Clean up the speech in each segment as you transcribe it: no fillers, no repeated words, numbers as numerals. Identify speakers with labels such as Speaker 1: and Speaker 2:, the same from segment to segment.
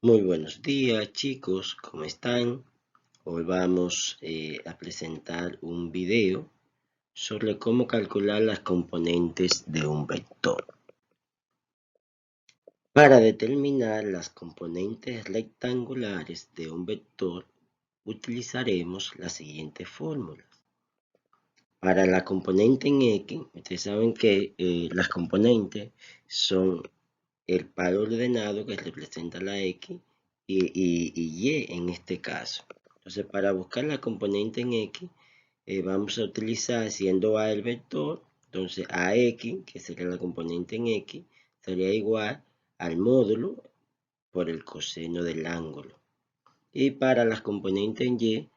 Speaker 1: Muy buenos días chicos, ¿cómo están? Hoy vamos a presentar un video sobre cómo calcular las componentes de un vector. Para determinar las componentes rectangulares de un vector utilizaremos las siguientes fórmulas. Para la componente en X, ustedes saben que las componentes son el par ordenado que representa la X y Y en este caso. Entonces, para buscar la componente en X, vamos a utilizar, siendo A el vector, entonces AX, que sería la componente en X, sería igual al módulo por el coseno del ángulo. Y para las componentes en Y,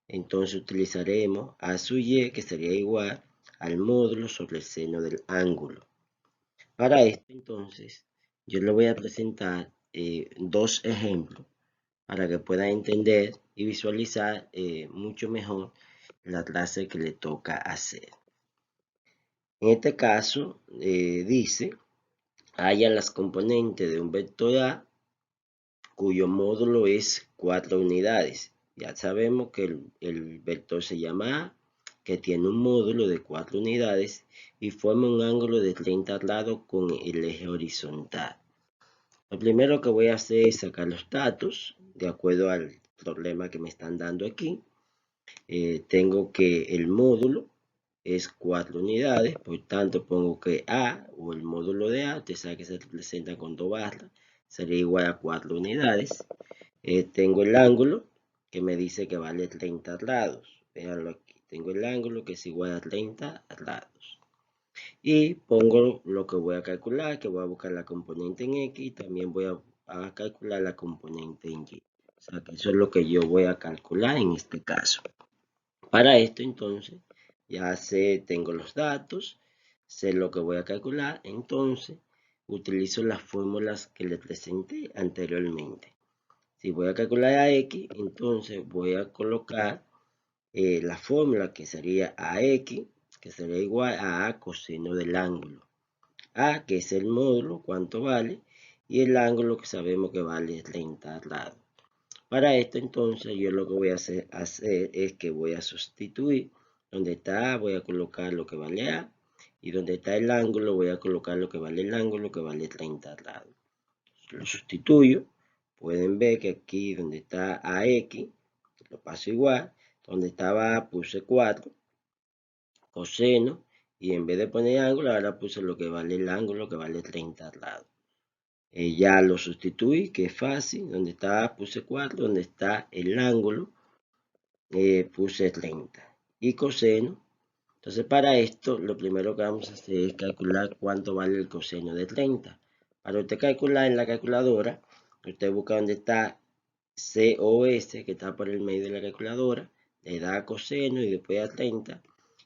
Speaker 1: entonces utilizaremos A sub Y, que sería igual al módulo sobre el seno del ángulo. Para esto, entonces, yo le voy a presentar dos ejemplos para que pueda entender y visualizar mucho mejor la clase que le toca hacer. En este caso, dice, halla las componentes de un vector A cuyo módulo es 4 unidades. Ya sabemos que el vector se llama A, que tiene un módulo de 4 unidades y forma un ángulo de 30 grados con el eje horizontal. Lo primero que voy a hacer es sacar los datos de acuerdo al problema que me están dando aquí. Tengo que el módulo es 4 unidades, por tanto pongo que A o el módulo de A, usted sabe que se representa con 2 barras, sería igual a 4 unidades. Tengo el ángulo que me dice que vale 30 grados. Véanlo aquí, tengo el ángulo que es igual a 30 grados. Y pongo lo que voy a calcular, que voy a buscar la componente en X y también voy a calcular la componente en Y. O sea que eso es lo que yo voy a calcular en este caso. Para esto entonces ya tengo los datos, sé lo que voy a calcular, entonces utilizo las fórmulas que les presenté anteriormente. Si voy a calcular a X, entonces voy a colocar la fórmula que sería AX, que sería igual a A coseno del ángulo. A, que es el módulo, cuánto vale, y el ángulo que sabemos que vale 30 grados. Para esto entonces yo lo que voy a hacer es que voy a sustituir donde está A, voy a colocar lo que vale A, y donde está el ángulo voy a colocar lo que vale el ángulo, que vale 30 grados. Lo sustituyo, pueden ver que aquí donde está AX, lo paso igual, donde estaba A puse 4, coseno, y en vez de poner ángulo, ahora puse lo que vale el ángulo, que vale 30 grados. Ya lo sustituí, que es fácil, donde está A puse 4, donde está el ángulo, puse 30. Y coseno, entonces para esto, lo primero que vamos a hacer es calcular cuánto vale el coseno de 30. Para usted calcular en la calculadora, usted busca donde está COS, que está por el medio de la calculadora, le da coseno y después a 30,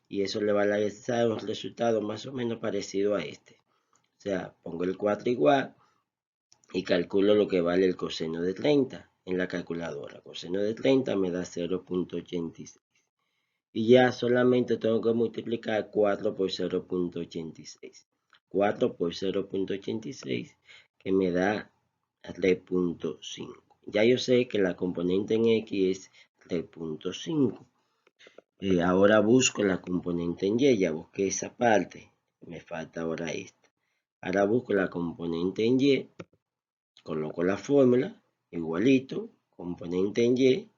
Speaker 1: y eso le va a dar un resultado más o menos parecido a este. O sea, pongo el 4 igual y calculo lo que vale el coseno de 30 en la calculadora. Coseno de 30 me da 0.86. Y ya solamente tengo que multiplicar 4 por 0.86. 4 por 0.86 que me da 3.5. Ya yo sé que la componente en X es 3.5. Ahora busco la componente en Y, ya busqué esa parte, me falta ahora esta. Ahora busco la componente en Y, coloco la fórmula, igualito, componente en Y,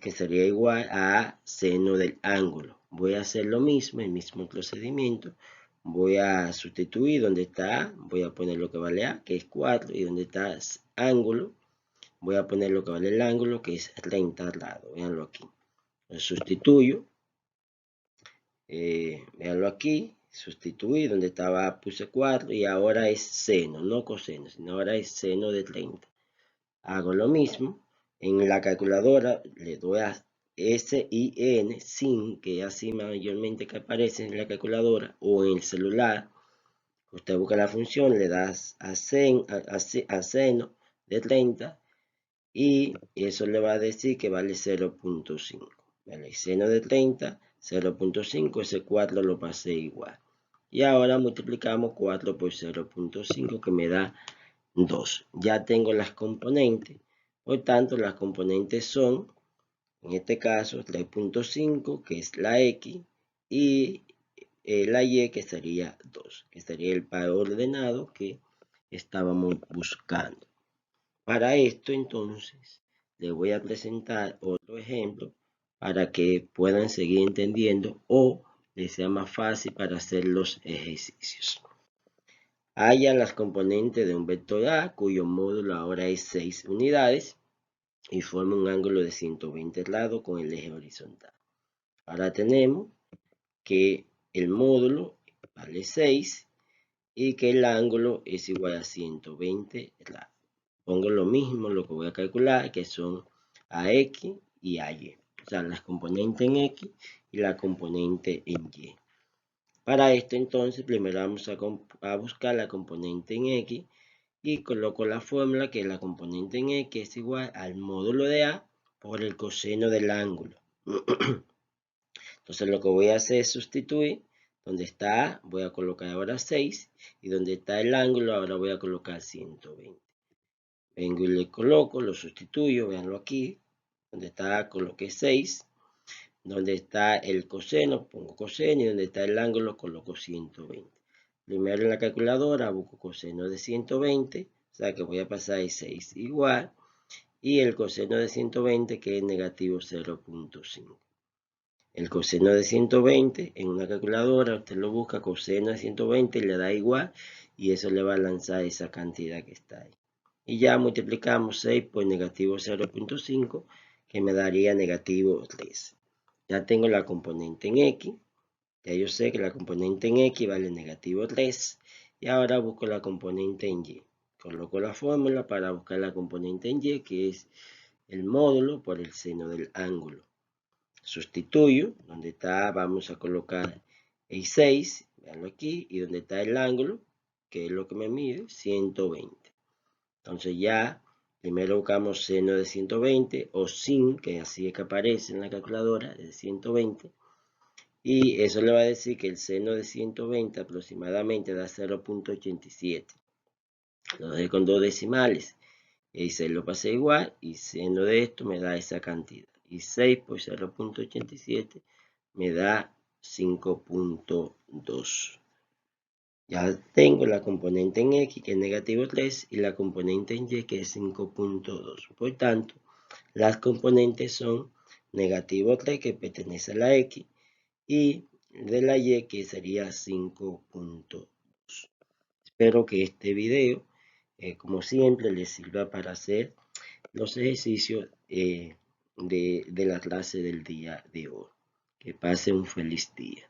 Speaker 1: que sería igual a seno del ángulo. Voy a hacer lo mismo, el mismo procedimiento. Voy a sustituir donde está A, voy a poner lo que vale A, que es 4, y donde está ángulo, voy a poner lo que vale el ángulo, que es 30 grados. Véanlo aquí. Lo sustituyo. Véanlo aquí. Sustituir donde estaba A, puse 4 y ahora es seno, no coseno, sino ahora es seno de 30. Hago lo mismo. En la calculadora le doy a SIN, sin, que así mayormente que aparece en la calculadora o en el celular. Usted busca la función, le das a seno de 30 y eso le va a decir que vale 0.5. Vale, seno de 30, 0.5, ese 4 lo pasé igual. Y ahora multiplicamos 4 por 0.5 que me da 2. Ya tengo las componentes, por tanto las componentes son, en este caso, 3.5, que es la X, y la Y, que sería 2, que sería el par ordenado que estábamos buscando. Para esto, entonces, les voy a presentar otro ejemplo para que puedan seguir entendiendo o les sea más fácil para hacer los ejercicios. Haya las componentes de un vector A cuyo módulo ahora es 6 unidades y forma un ángulo de 120 grados con el eje horizontal. Ahora tenemos que el módulo vale 6 y que el ángulo es igual a 120 grados. Pongo lo mismo, lo que voy a calcular, que son AX y AY. O sea, las componentes en X y la componente en Y. Para esto, entonces, primero vamos a buscar la componente en X y coloco la fórmula que la componente en X es igual al módulo de A por el coseno del ángulo. Entonces, lo que voy a hacer es sustituir. Donde está A, voy a colocar ahora 6. Y donde está el ángulo, ahora voy a colocar 120. Vengo y le coloco, lo sustituyo, véanlo aquí. Donde está A, coloqué 6. Donde está el coseno, pongo coseno. Y donde está el ángulo, coloco 120. Primero en la calculadora busco coseno de 120. O sea que voy a pasar el 6 igual. Y el coseno de 120 que es negativo 0.5. El coseno de 120 en una calculadora, usted lo busca coseno de 120 y le da igual y eso le va a lanzar esa cantidad que está ahí. Y ya multiplicamos 6 por negativo 0.5 que me daría negativo 3. Ya tengo la componente en X. Ya yo sé que la componente en X vale negativo 3. Y ahora busco la componente en Y. Coloco la fórmula para buscar la componente en Y, que es el módulo por el seno del ángulo. Sustituyo, donde está, vamos a colocar el 6, veanlo aquí, y donde está el ángulo, que es lo que me mide, 120. Entonces ya, primero buscamos seno de 120, o sin, que así es que aparece en la calculadora, de 120, y eso le va a decir que el seno de 120 aproximadamente da 0.87. Lo dejé con 2 decimales, y se lo pasé igual, y seno de esto me da esa cantidad. Y 6 por 0.87 me da 5.2. Ya tengo la componente en X que es negativo 3 y la componente en Y que es 5.2. Por tanto, las componentes son negativo 3 que pertenece a la X y de la Y que sería 5.2. Espero que este video, como siempre, les sirva para hacer los ejercicios de la clase del día de hoy. Que pase un feliz día.